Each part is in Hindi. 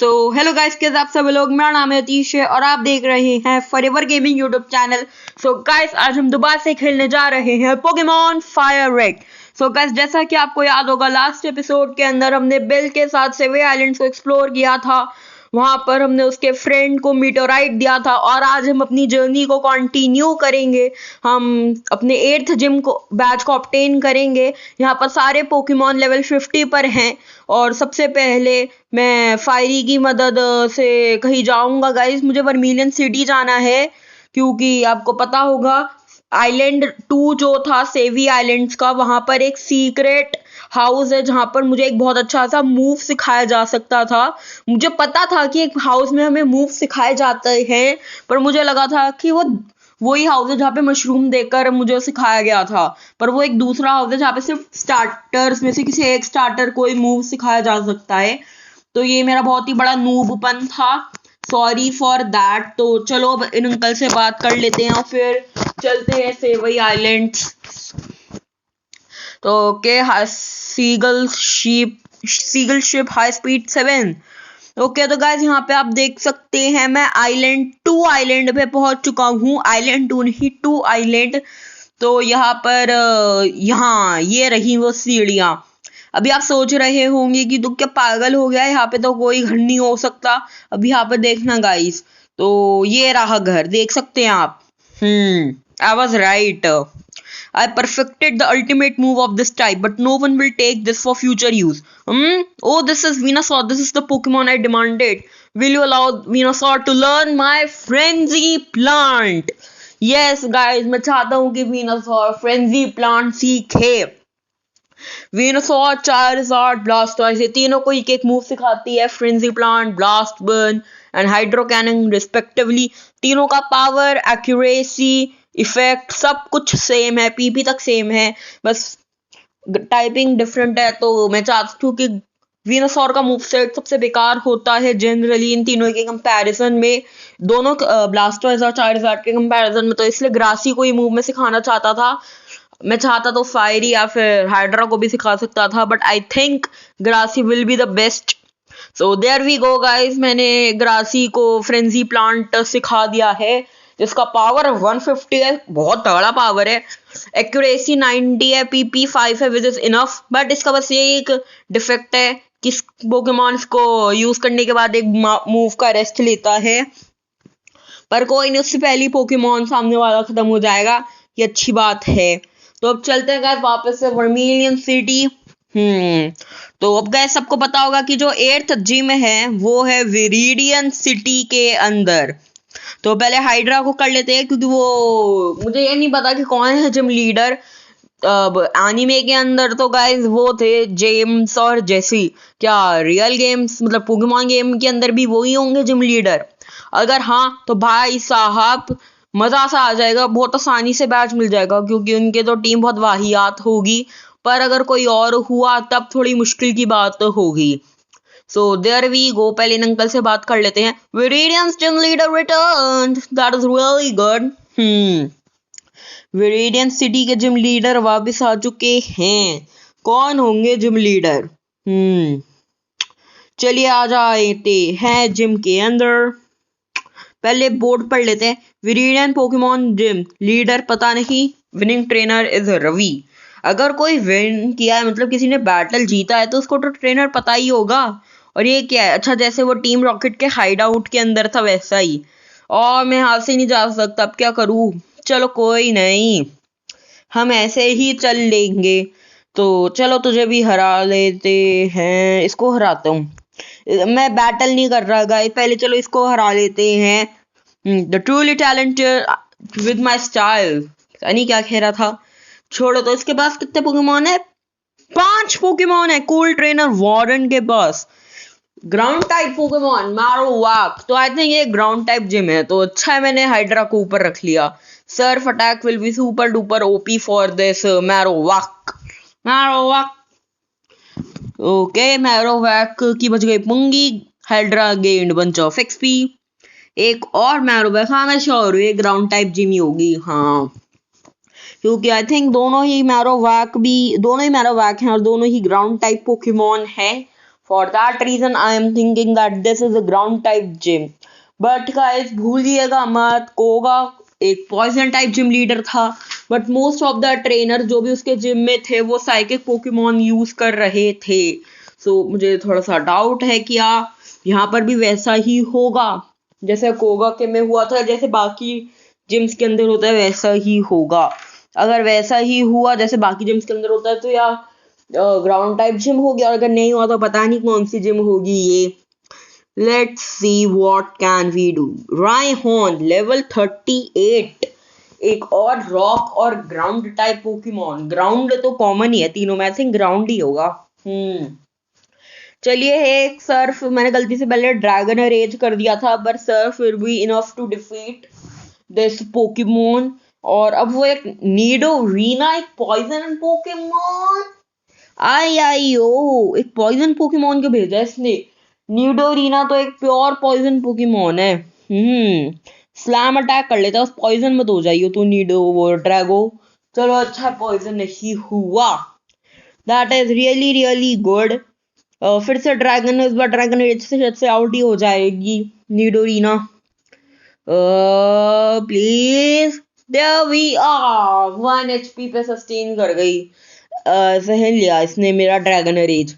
सो हेलो गाइस, कैसे आप सब लोग। मेरा नाम है अतीश है और आप देख रहे हैं forever gaming YouTube channel. So guys, आज हम दोबारा से खेलने जा रहे हैं Pokemon fire red. So guys, जैसा कि आपको याद होगा, लास्ट एपिसोड के अंदर हमने बिल के साथ सेवे आइलैंड्स को एक्सप्लोर किया था। वहां पर हमने उसके फ्रेंड को मीटोराइट दिया था और आज हम अपनी जर्नी को कंटिन्यू करेंगे। हम अपने 8th जिम को बैच को ऑब्टेन करेंगे। यहाँ पर सारे पोकेमॉन लेवल 50 पर हैं और सबसे पहले मैं फायरी की मदद से कहीं जाऊंगा। गाइस, मुझे वर्मिलियन सिटी जाना है क्योंकि आपको पता होगा आइलैंड 2 जो था सेवी आइलैंड्स का, वहां पर एक सीक्रेट हाउस है जहां पर मुझे एक बहुत अच्छा सा मूव सिखाया जा सकता था। मुझे पता था कि एक हाउस में हमें मूव सिखाए जाते हैं, पर मुझे लगा था कि वो वही हाउस है जहाँ पे मशरूम देकर मुझे सिखाया गया था, पर वो एक दूसरा हाउस है जहाँ पे सिर्फ स्टार्टर्स में से किसी एक स्टार्टर को ही मूव सिखाया जा सकता है। तो ये मेरा बहुत ही बड़ा नूबपन था, सॉरी फॉर दैट। तो चलो अब इन अंकल से बात कर लेते हैं और फिर चलते हैं सेवई आइलैंड्स। तो okay, seagull ship high speed 7। Okay तो गाइस, यहाँ पे आप देख सकते हैं मैं आइलैंड पे पहुंच चुका हूँ। आइलैंड 2 नहीं, 2 आइलैंड। तो यहाँ पर यहाँ ये रही वो सीढ़ियाँ। अभी आप सोच रहे होंगे कि तू क्या पागल हो गया है, यहाँ पे तो कोई घर नहीं हो सकता। अभी यहाँ पे देखना गाइस, तो ये रहा घर, देख सकते हैं आप। I was right. I perfected the ultimate move of this type, but no one will take this for future use. Oh, this is Venusaur. This is the Pokemon I demanded. Will you allow Venusaur to learn my Frenzy Plant? Yes, guys, मैं चाहता हूँ कि Venusaur Frenzy Plant सीखे। Venusaur, Charizard, Blastoise, ये तीनों को एक एक मूव सिखाती है। Frenzy plant, blast burn and hydro cannon respectively. तीनों का पावर, एक्यूरेसी, इफेक्ट सब कुछ सेम है, पीपी तक सेम है, बस टाइपिंग डिफरेंट है। तो मैं चाहती हूँ कि वीनोसॉर का मूव सेट सबसे बेकार होता है जनरली इन तीनों के कंपैरिजन में, दोनों ब्लास्टर्स और चार्जर्ड के कंपैरिजन में। तो इसलिए ग्रासी को ही मूव में सिखाना चाहता था। मैं चाहता तो फायरी या फिर हाइड्रा को भी सिखा सकता था, but I think Grassy will be the best. So there we go guys, मैंने ग्रासी को फ्रेंजी प्लांट सिखा दिया है जिसका पावर 150 है, बहुत तगड़ा पावर है। एक्यूरेसी 90 है, पीपी 5 है, विच इज इनफ। बट इसका बस ये एक डिफेक्ट है कि पोकेमॉन्स को यूज करने के बाद एक मूव का रेस्ट लेता है, पर कोई नहीं, उससे पहले पोकेमॉन सामने वाला खत्म हो जाएगा, ये अच्छी बात है। तो अब चलते हैं गाइस वापस से वर्मिलियन सिटी। तो अब गाइस सबको पता होगा कि जो 8th जिम है वो है विरिडियन सिटी के अंदर। तो पहले हाइड्रा को कर लेते हैं क्योंकि वो मुझे ये नहीं पता कि कौन है जिम लीडर। अब एनीमे के अंदर तो गाइस वो थे जेम्स और जेसी। क्या रियल गेम्स मतलब पोकेमॉन गेम के अंदर भी वही होंगे जिम लीडर? अगर हाँ तो भाई साहब मजा सा आ जाएगा, बहुत आसानी से बैच मिल जाएगा क्योंकि उनके तो टीम बहुत वाहियात होगी। पर अगर कोई और हुआ तब थोड़ी मुश्किल की बात होगी। सो देयर वी गो, पहले इन अंकल से बात कर लेते हैं। Viridian's gym leader returned, that is really good. Viridian city के जिम लीडर वापस आ चुके हैं। कौन होंगे जिम लीडर? चलिए आ जाते हैं जिम के अंदर। पहले बोर्ड पढ़ लेते हैं। विरिडियन पोकेमॉन जिम लीडर पता नहीं, विनिंग ट्रेनर इज रवि। अगर कोई विन किया है मतलब किसी ने बैटल जीता है तो उसको तो ट्रेनर पता ही होगा। और ये क्या है? अच्छा, जैसे वो टीम रॉकेट के हाइड आउट के अंदर था वैसा ही। और मैं हाथ से नहीं जा सकता, अब क्या करूं? चलो कोई नहीं, हम ऐसे ही चल लेंगे। तो चलो तुझे भी हरा लेते हैं, इसको हराता हूँ। मैं बैटल नहीं कर रहा गाइस, पहले चलो इसको हरा लेते हैं। The truly talented with my style, नहीं क्या कह रहा था, छोड़ो। तो इसके पास कितने पोकेमॉन है? 5 पोकेमॉन है। कूल ट्रेनर वार्डन के पास ग्राउंड टाइप पोकेमॉन मारोवाक। तो आई थिंक ये ग्राउंड टाइप जिम है, तो अच्छा है मैंने हाइड्रा को ऊपर रख लिया। Surf attack will be super duper OP for this Marowak. Okay, Marowak की बच गई पुंगी। Hydra gained bunch of XP. एक और मैरोवैक, हाँ मैं श्योर हूँ ये ग्राउंड टाइप जिम ही होगी। हाँ, क्योंकि आई थिंक दोनों ही मैरोवैक हैं और दोनों ही ग्राउंड टाइप पोकेमॉन है For that reason, I am thinking that this is a ground type gym. But guys, भूलिएगा मत, कोगा एक पॉइजन टाइप जिम लीडर था. But most of the trainer जो भी उसके जिम में थे वो साइकिक पोकेमॉन यूज कर रहे थे. सो मुझे थोड़ा सा डाउट है कि यहाँ पर भी वैसा ही होगा जैसे कोगा के में हुआ था, जैसे बाकी जिम्स के अंदर होता है वैसा ही होगा. अगर वैसा ही हुआ जैसे बाकी जिम्स के अंदर होता है तो यार ग्राउंड टाइप जिम हो गया, और अगर नहीं हुआ तो पता नहीं कौन सी जिम होगी ये. Let's see what can we do. Rhyhorn level 38, एक और रॉक और ग्राउंड टाइप पोकेमॉन. ग्राउंड तो कॉमन ही है तीनों में, आई थिंक ग्राउंड ही होगा. चलिए, एक सर्फ मैंने गलती से पहले ड्रैगन रेज कर दिया था, but surf will be enough to defeat this Pokemon. और अब वो एक नीडोरीना, एक पॉइजन पोकेमॉन. एक पॉइजन पोकेमॉन को भेजा इसने. नीडोरीना तो एक प्योर पॉइजन पोकेमॉन है. स्लैम अटैक कर लेता, उस पॉइजन मत हो जाइए तो वो ड्रैगो. चलो अच्छा पॉइजन नहीं हुआ, that is really really good. फिर से ड्रैगन, इस बार ड्रैगन रेज से आउट ही हो जाएगी Nidorina. Please, there we are. 1 HP पे सस्टेन कर गई. सहन लिया इसने मेरा ड्रैगन रेज.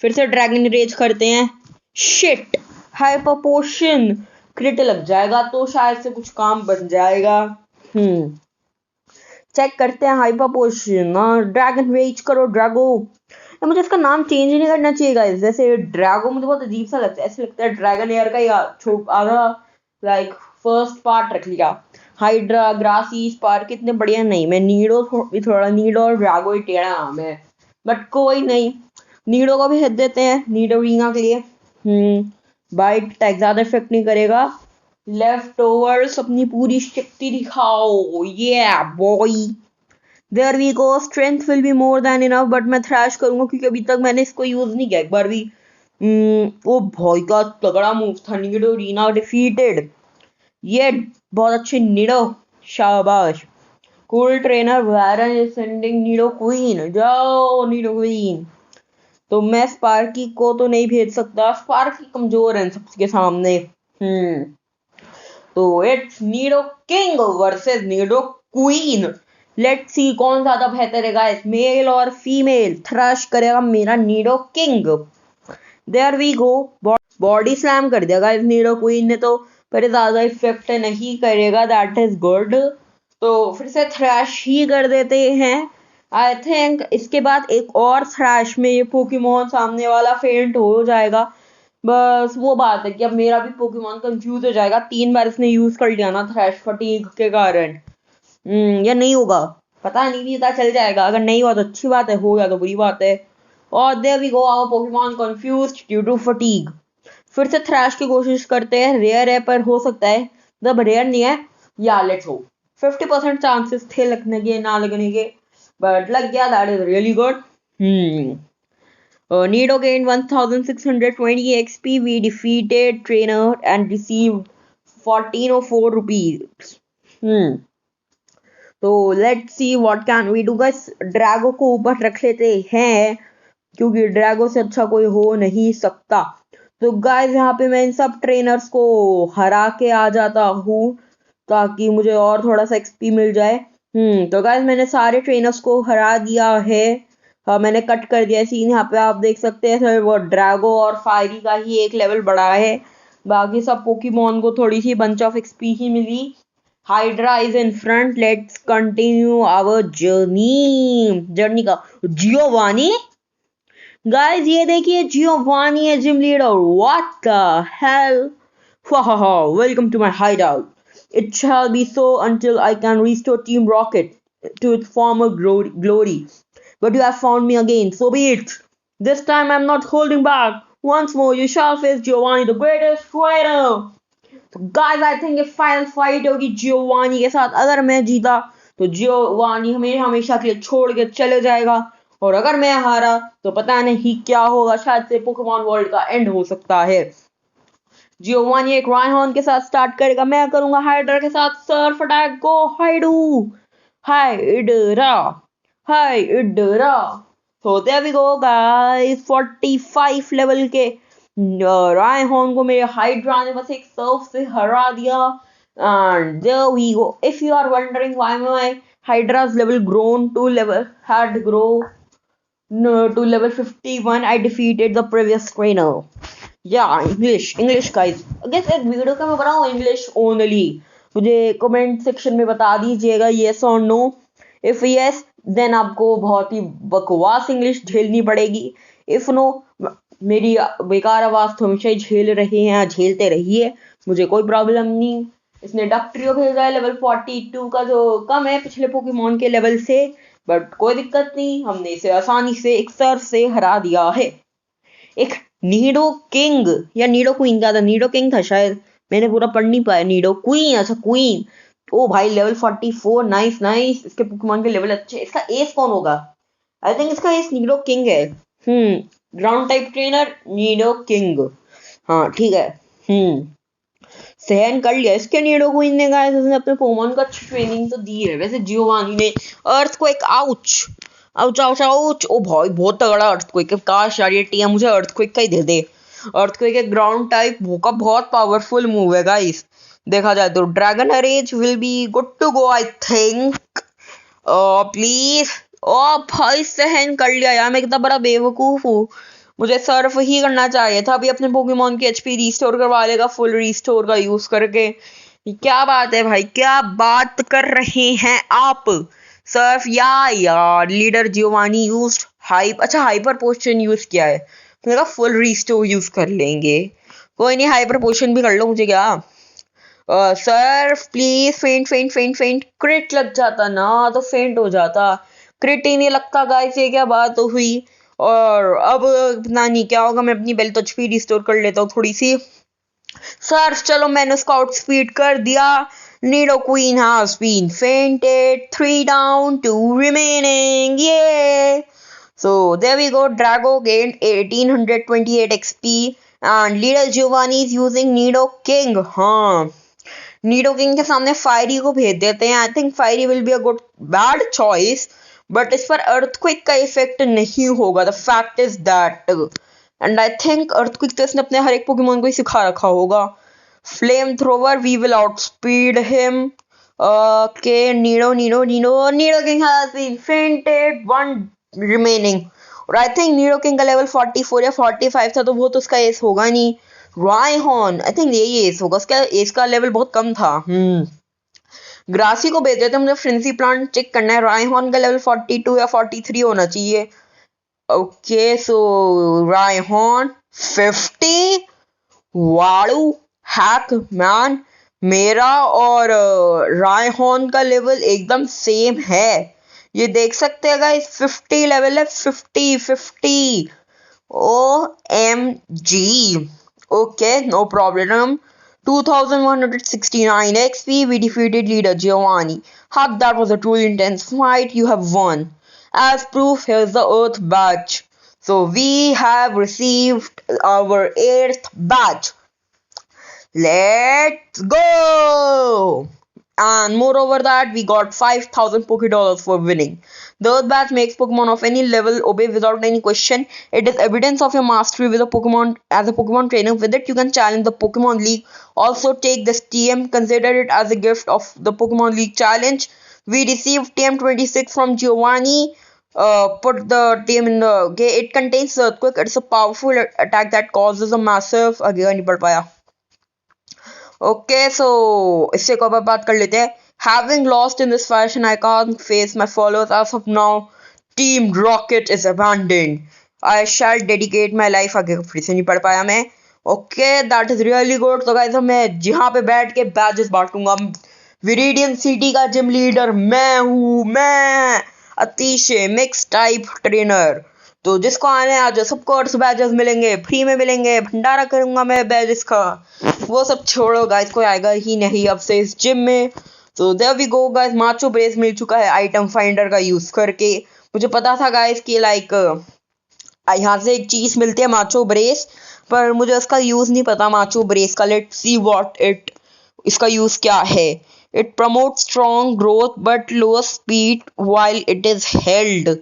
फिर से ड्रैगन रेज करते हैं. Shit, hyper potion. क्रिट लग जाएगा तो शायद से कुछ काम बन जाएगा. चेक करते हैं हाइपर पोशन. ड्रैगन रेज करो ड्रैगो. मुझे इसका नाम चेंज नहीं करना चाहिए गाइस. जैसे ड्रैगो मुझे बहुत अजीब सा लगता है, ऐसे लगता है ड्रैगन एयर का ही आधा लाइक फर्स्ट पार्ट रख लिया. हाइड्रा, ग्रासी, स्पार्क कितने बढ़िया. नहीं, मैं नीडो थोड़ा नीडो और ड्रैगो ही टेढ़ा नाम है, बट कोई नहीं, नीडो को भी हिट देते हैं नीडोरीना के लिए. बाइट टैग ज्यादा इफेक्ट नहीं करेगा. लेफ्ट ओवर्स, अपनी पूरी शक्ति दिखाओ. ये boy, there we go. Strength will be more than enough, but मैं थ्रैश करूंगा क्योंकि अभी तक मैंने इसको यूज नहीं किया एक बार भी. वो भाई का तगड़ा मूव था. नीडोरीना डिफीटेड. ये बहुत अच्छे नीडो, शाबाश. Cool trainer Byron is sending Nido queen. जाओ नीडो क्वीन. तो मैं स्पार्की को तो नहीं भेज सकता, स्पार्की कमजोर है सबके सामने. तो it's Nidoking versus Nidoqueen. Let's see कौन ज्यादा बेहतर है गाइस, मेल और फीमेल. थ्रैश करेगा मेरा Nidoking. There we go. Body slam कर दिया गाइस नीडो क्वीन ने, तो पर ज्यादा इफेक्ट नहीं करेगा. That is good. तो फिर से थ्रैश ही कर देते हैं. आई थिंक इसके बाद एक और थ्रैश में ये पोकेमॉन सामने वाला फेंट हो जाएगा. बस वो बात है कि अब मेरा भी पोकेमॉन कंफ्यूज हो जाएगा. 3 बार इसने यूज कर लिया ना थ्रैश फटीग के कारण. या नहीं होगा पता नहीं, पता चल जाएगा. अगर नहीं हुआ तो अच्छी बात है, हो गया तो बुरी बात है. और there we go, our Pokemon confused due to fatigue. फिर से थ्रैश की कोशिश करते हैं. रेयर है पर हो सकता है, जब रेयर नहीं है. या लेट्स हो. 50% चांसेस थे लगने के, ना लगने के, बट लग गया. That is really good. Nido gained 1620 XP. We defeated trainer and received 1404 rupees. तो let's see what can we do guys. Drago को ऊपर रख लेते हैं क्योंकि ड्रैगो से अच्छा कोई हो नहीं सकता. तो गाइस यहाँ पे मैं इन सब ट्रेनर्स को हरा के आ जाता हूँ ताकि मुझे और थोड़ा सा एक्सपी मिल जाए. तो गाइस मैंने सारे ट्रेनर्स को हरा दिया है. मैंने कट कर दिया सीन. यहाँ पे आप देख सकते हैं वो ड्रैगो और फायरी का ही एक लेवल बढ़ा है. बाकी सब पोकेमॉन को थोड़ी सी बंच ऑफ एक्सपी ही मिली. Hydra is in front. Let's continue our journey का. जियोवानी गाइस, ये देखिए जियोवानी है gym leader. What the hell. Welcome to my hideout. It shall be so until I can restore Team Rocket to its former glory. But you have found me again, so be it. This time I'm not holding back. Once more, you shall face Giovanni, the greatest trainer. So guys, I think ये final fight होगी Giovanni के साथ. अगर मैं जीता तो Giovanni हमें हमेशा के लिए छोड़ के चले जाएगा, और अगर मैं हारा तो पता नहीं क्या होगा. शायद से पोकेमॉन वर्ल्ड का एंड हो सकता है. जियोवानी एक रायहॉन के साथ स्टार्ट करेगा. मैं करूंगा हाइड्रा के साथ surf attack. Go Hydu. Hydra, Hydra, So there we go guys, 45 level के रायहॉन को मेरे हाइड्रा ने बस एक सर्व से हरा दिया. And there we go. If you are wondering why my hydra's level had grown to level 51, I defeated the previous trainer. Yeah, English guys. I guess इस वीडियो का मैं बनाऊँ English only. मुझे कमेंट सेक्शन में बता दीजिएगा yes or no. If yes, then आपको बहुत ही बकवास इंग्लिश झेलनी पड़ेगी. If no, मेरी बेकार आवाज तो हमेशा ही झेल रहे हैं, झेलते रहिए, मुझे कोई प्रॉब्लम नहीं. इसने डक्ट्रियो भेजा है लेवल 42 का, जो कम है पिछले पोकेमॉन के लेवल से, बट कोई दिक्कत नहीं, हमने इसे आसानी से एक सर्व से हरा दिया है. एक नीडो किंग या नीडो क्वीन का था, नीडो किंग था शायद, मैंने पूरा पढ़ नहीं पाया. नीडो क्वीन, अच्छा क्वीन. ओ भाई लेवल 44, नाइस. इसके पोकेमॉन के लेवल अच्छे. इसका एस कौन होगा? आई थिंक इसका एस नीडो किंग है. Ground type trainer Nido king. हाँ ठीक है. सहन कर लिया इसके नीडो क्वीन ने गाइस. उसने अपने पोकेमॉन को अच्छी ट्रेनिंग तो दी है. वैसे जियोवानी ने अर्थक्वेक आउच. ओ भाई बहुत तगड़ा अर्थक्वेक. काश यार ये टीम मुझे अर्थक्वेक का ही दे दे. अर्थक्वेक एक ग्राउंड टाइप का बहुत पावरफुल मूव है गाइस. देखा जाए तो dragon rage will be good to go I think. Please. ओ भाई सहन कर लिया यार. मैं कितना बड़ा बेवकूफ हूँ. मुझे सर्फ ही करना चाहिए था. अभी अपने पोकेमॉन की एचपी रिस्टोर करवा लेगा फुल रिस्टोर का यूज करके. क्या बात है भाई, क्या बात कर रहे हैं आप. सर्फ यार लीडर जियोवानी यूज्ड हाइप. अच्छा हाइपर पोशन यूज किया है, तो लगा फुल रिस्टोर यूज कर लेंगे. कोई नहीं, हाइपर पोशन भी कर लो. मुझे क्या. Surf please. फेंट. क्रिट लग जाता ना तो फेंट हो जाता. क्रिट ही नहीं लगता गाइस. ये क्या बात हुई. और अब पता नहीं क्या होगा. मैं अपनी बेल तो एचपी रिस्टोर कर लेता हूँ थोड़ी सी. सर्फ चलो मैंने उसका आउट स्पीड कर दिया. Nido Queen has been fainted. 3 down, 2 remaining. Yay! So there we go. Drago gained 1828 XP and Little Giovanni is using Nido King. हाँ, Nido King के सामने फायरी को भेज देते हैं. I think fiery will be a bad choice, but इस पर अर्थक्वेक का इफेक्ट नहीं होगा. The fact is that, and I think earthquake तो इसने अपने हर एक पोकेमॉन को ही सिखा रखा होगा. Flamethrower, we will outspeed him. Okay, Nido King has been fainted. 1 remaining. और I think Nido King का level 44 या 45 था, तो वो तो उसका एस होगा नहीं. Rhyhorn, I think यही एस होगा. उसका एस का लेवल बहुत कम था. ग्रासी को भेज देते हैं. मुझे फ्रेंसी प्लांट चेक करना है. Rhyhorn का लेवल 42 या 43 होना चाहिए. Okay, so Rhyhorn 50. वाड़ू हैक मैन. मेरा और रायहॉन का लेवल एकदम सेम है. ये देख सकते हैं गाइस. 50 लेवल है. 50. OMG. Okay, no problem. 2169 XP. We defeated leader Giovanni. That was a truly intense fight. You have won. As proof, here's the Earth badge. So we have received our 8th badge. Let's go! And moreover that, we got 5,000 Pokédollars for winning. The Earth Badge makes Pokemon of any level obey without any question. It is evidence of your mastery with a Pokemon. As a Pokemon trainer, with it you can challenge the Pokemon League. Also take this TM, consider it as a gift of the Pokemon League challenge. We received TM26 from Giovanni. Put the TM in the... Okay, it contains Earthquake. It's a powerful attack that causes a massive... आगे नहीं पढ़ पाया. Okay, so इससे को बात कर लेते हैं. Having lost in this fashion, I can't face my followers as of now. Team Rocket is abandoned. I shall dedicate my life. आगे फिर से नहीं पढ़ पाया मैं. Okay, that is really good. तो guys, मैं जहाँ पे बैठ के बैजेस बांटूंगा. विरिडियन सिटी का जिम लीडर मैं हूँ. मैं अतिशय मिक्स टाइप ट्रेनर. तो जिसको आने आ जाओ, सबको अर्थ बैजेस मिलेंगे, फ्री में मिलेंगे. भंडारा करूंगा मैं बैजेस का. वो सब छोड़ो गाइस, कोई आएगा ही नहीं अब से इस जिम में. तो there we go guys. Macho brace मिल चुका है आइटम फाइंडर का यूज करके. मुझे पता था गाइस कि लाइक यहाँ से एक चीज मिलती है माचो ब्रेस, पर मुझे उसका यूज नहीं पता माचो ब्रेस का. लेट्स सी व्हाट इट, इसका यूज क्या है. It promote strong growth but lower speed while it is held.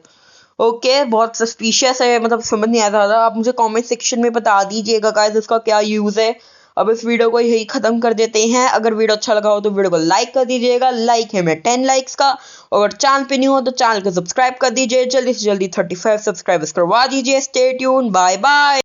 Okay, बहुत सस्पिशियस है, मतलब समझ नहीं आता था। आप मुझे कमेंट सेक्शन में बता दीजिएगा गाइस इसका क्या यूज़ है। अब इस वीडियो को यही ख़त्म कर देते हैं। अगर वीडियो अच्छा लगा हो तो वीडियो को लाइक कर दीजिएगा, लाइक है मैं 10 लाइक्स का। और चैनल पे नहीं हो तो चैनल को सब्सक्राइब कर दीजिए, जल्दी से जल्दी 35 सब्सक्राइबर्स करवा दीजिए। Stay tuned, bye bye.